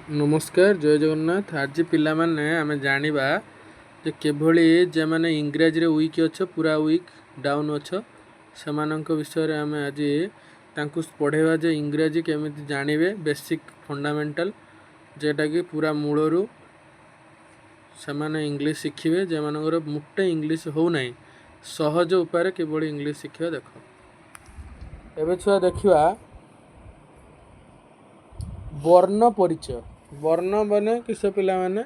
नमस्कार जय जगन्नाथ। आज पिला माने आमे जानिबा जे केभली जे माने इंग्रजी रे वीक अछ पूरा वीक डाउन अछ सेमानंक विषय रे आमे आज तांकु पढ़ेबा जे इंग्रजी केमिति जानिबे बेसिक फंडामेंटल जेटा कि पूरा मूलरू सेमाने इंग्लिश शिखिबे जे मानकर मुट्टे इंग्लिश हो नाही सहज उपाय केभली इंग्लिश शिखिबा देखो। एबे छुआ देखिबा वर्ण परिचय। वर्ण माने किस पिला माने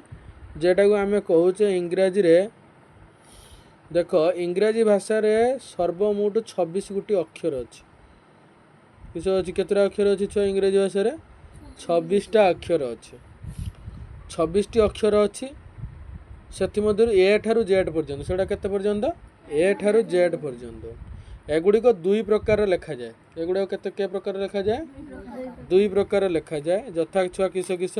जेटा को आमे कहूचे इंग्रजी रे देख इंग्रजी भाषा रे सर्वमोट 26 गोटी अक्षर अछि। किस अछि केतरा अक्षर अछि छुआ इंग्रजी भाषा रे 26 टा अक्षर अछि। 26 टी अक्षर अछि सेति मधुर ए ठारू जेड पर्यंत सेटा केते पर्यंत ए ठारू जेड पर्यंत एगुडी को दुई प्रकार लिखा जाए। एगुडी केते के प्रकार लिखा जाए दुई प्रकार लिखा जाए यथा छुआ किस किस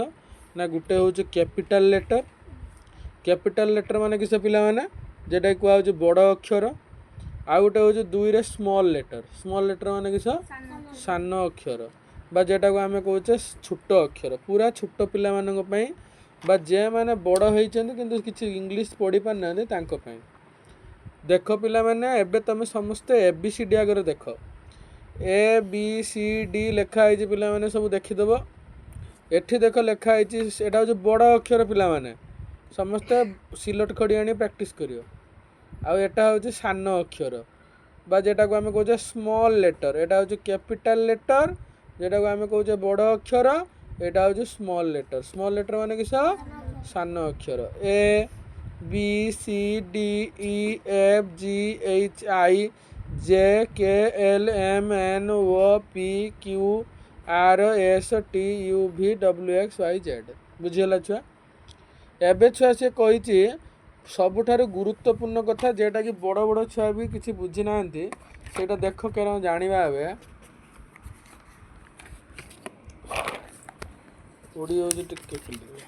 ना गुटे हूँ कैपिटल लेटर। कैपिटल लेटर माने किस पिला माने जेटा कुआ हूँ बड़ अक्षर आउ गोटे हूँ दुई रे स्मॉल लेटर। स्मॉल लेटर माने किस सान अक्षर बा जेटा को आमे कहूचे छोट अक्षर पूरा छोट पिला मानक पई बा जे माने बड़ होइचंदी किंतु किछि इंग्लिश पढ़ी पार नांदे तांको पई। देख पिला माने एबे तमे समस्त एबीसीडी आगर देख ए बी सी डी लिखा है पिला माने सब देखि दबो। एठी देख लिखा है एटा हूँ बड़ अक्षर पिला माने समस्त सिलट खड़ी आनी प्रैक्टिस करियो। आउ एटा हूँ सान अक्षर बा जेटा को आमे कहूचे स्मॉल लेटर। एटा हूँ कैपिटल लेटर जेटा को आमे कहूचे बड़ अक्षर। एटा हूँ स्मॉल लेटर। स्मॉल लेटर माने किस सान अक्षर A B C D E F G H I J K L M N O P Q R S T U V W X Y Z बुझीगला छुआ। एबे छुआ से कही सबुठारु गुरुत्वपूर्ण कथा जेटा कि बड़ बड़ छुआ भी किसी बुझी नांती सेटा देख के जानिबा। एबे ओडी होजी टिके खुली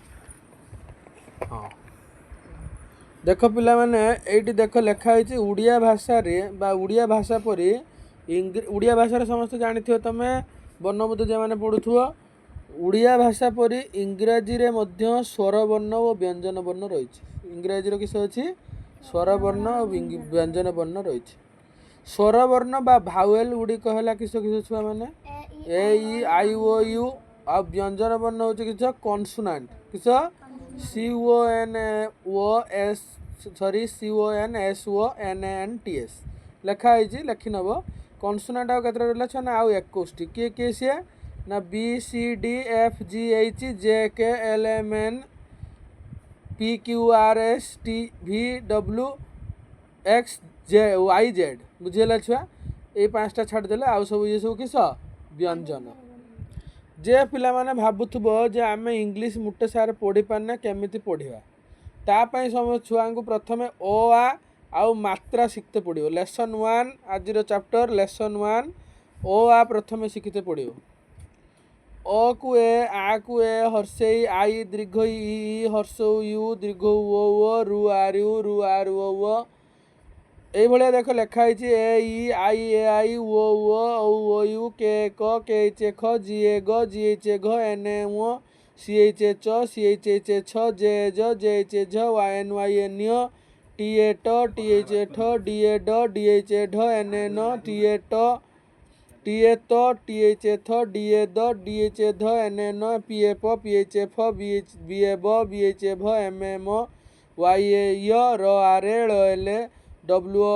हां देख पिला माने एठी देख लिखा है उड़िया भाषा रे बा उड़िया भाषा परी उड़िया भाषा रे समस्त जानिथियो तमे वर्णबोध जे माने पढुथुओ। उड़िया भाषा परी इंग्रजी रे मध्य स्वर वर्ण और व्यंजन वर्ण रही। इंग्रजी रो किस अछि स्वर वर्ण और व्यंजन वर्ण रही। स्वर वर्ण बा भावेल गुडी कहला किस किस छुआ माने ए ई आई ओ यू आ व्यंजन वर्ण होछि किस कॉन्सोनेंट किस C O N O S sorry C O N S O N N T S लिखा है लिखि नब। कॉन्सोनेंट आ केतरा रहला छ ना आ 21 टी के से ना B C D F G H J K L M N P Q R S T V W X J Y Z बुझीगला छुआ। ये पांचटा छाड़ देले आउ सब ये सब किस व्यंजन। जे पिला माने भाबुथबो जे आमे इंग्लिश मुट्टे सार पढ़ी पारना केमिति पढ़िबा तापाई समय छुआ को प्रथमे ओ आउ मात्रा शिखते पड़ो। लेसन 1 आज चैप्टर लेसन 1 ओ आ प्रथमे शिखते पड़ो। ओ को ए आ को ए हर्षे आई दीर्घ ई हर्षौ यू दीर्घ ओ रु आर ओ এই ভলিয়া দেখো লেখা হয়েছে এ আই ও ইউ কে ক কে এইচ এ খ জি এ গ জি এইচ এ ঘ এন এ ও সি এইচ এ চ সি এইচ এইচ এ ছ জে এ জ জে এইচ এ ঝ ওয়াই এন য় টি এ ট টি এইচ এ ঠ ডি এ ড ডি এইচ এ ঢ এন এ ন টি এ ট টি এ ত টি এইচ এ থ D A the D H A ধ এন এ ন পি এ প পি এইচ এ ফ বি এ ব বি এইচ এ ভ এম এ ম ওয়াই এ য় র আর এ ଳ এল এ डब्ल्यू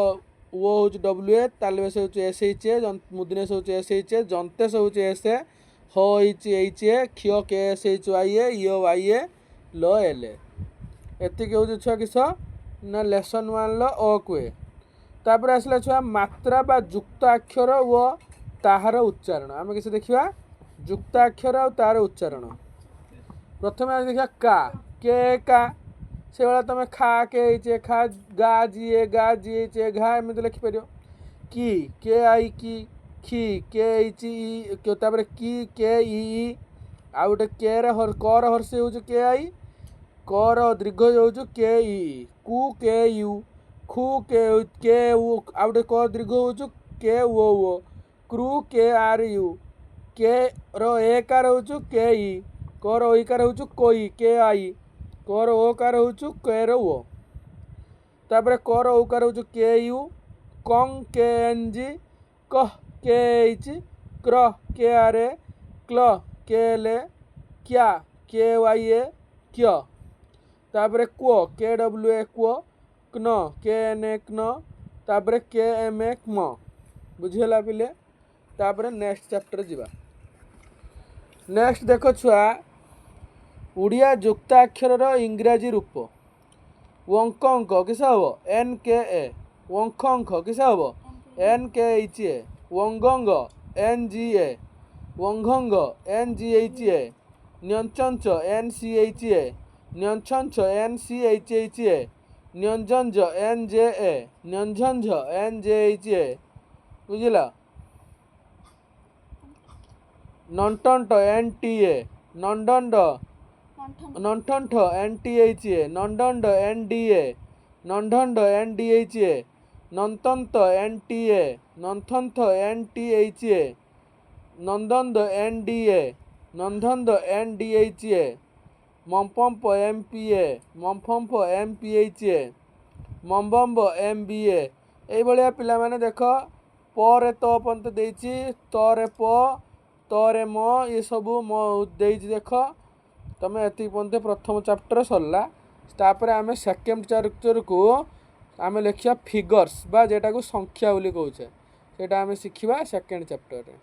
ओ हूँ डब्ल्यू ए तालबेस हूँ एस एच ए मुदनेस हूँ एस एच ए जंतेस हूँ S A H H A क्षीय के एस एच वाई ए य वाई ए ल एल ए एतिक हूँ छुआ किस ना लेसन 1 ल अ को ए। तापर आसला छुआ मात्रा बा जुक्ताक्षर व ताहार उच्चारण आम किसी देखा जुक्ताक्षर और तार उच्चारण। प्रथम देखा का के का से भाया तुम खा के खा गा जी घा एमती लिखिपर कि के आई कि खी के तापर कि के ई आ गोटे के कर हर्षे हूँ के आई कर दीर्घ हूँ के ई कु के यू खु के आ गोटे क दीर्घ हूँ के ओ क्रू के आर यू के रो एकार हूँ के ई कर ओकार हूँ कोई के आई कर ओकार हूँ केर ओ तापर कर ओकार हूँ के यू कंग के एन जी कह के एच क्र के आर ए क्ल के एल ए क्या के वाई ए क्य तापर क्व के डब्ल्यू ए क्व क्न के एन ए क्न तापर के एम ए क्म बुझीगला पिले। तापर नेक्स्ट चैप्टर जीवा। नेक्स्ट देख छुआ उड़िया जुक्ताक्षर इंग्राजी रूप वंक अंक किस हम एन के ए वंक अंक किस हम एन के एच ए वंगंग एन जी ए वंघंग एन जी एच ए न्यंचंच एन सी एच ए न्यंचंच N C H H A न्यंजंज एन जे ए न्यंझंझ एन जे एच ए बुझिला। नंटंट एन टी ए नंडंड नंठंठ एन टी एच ए नंडंड एन डी ए नंढंड एन डी एच ए नंतंत एन टी ए नंथंथ एन टी एच ए नंदंद एन डी ए नंदंद एन डी एच ए मम्पम्प एम पी ए मम्फम्प एम पी एच ए मम्बम्ब M B A ये पिला माने देख परे त पर्यंत देछि तरे प तरे म ये सब म देछि देख तमें एति पर्यंत प्रथम चैप्टर सरला। तापर आम सेकेंड चैप्टर को आम लिखा फिगर्स बा जेटा को संख्या बोली कहूचे सेटा आम शिखा सेकेंड चैप्टर रे।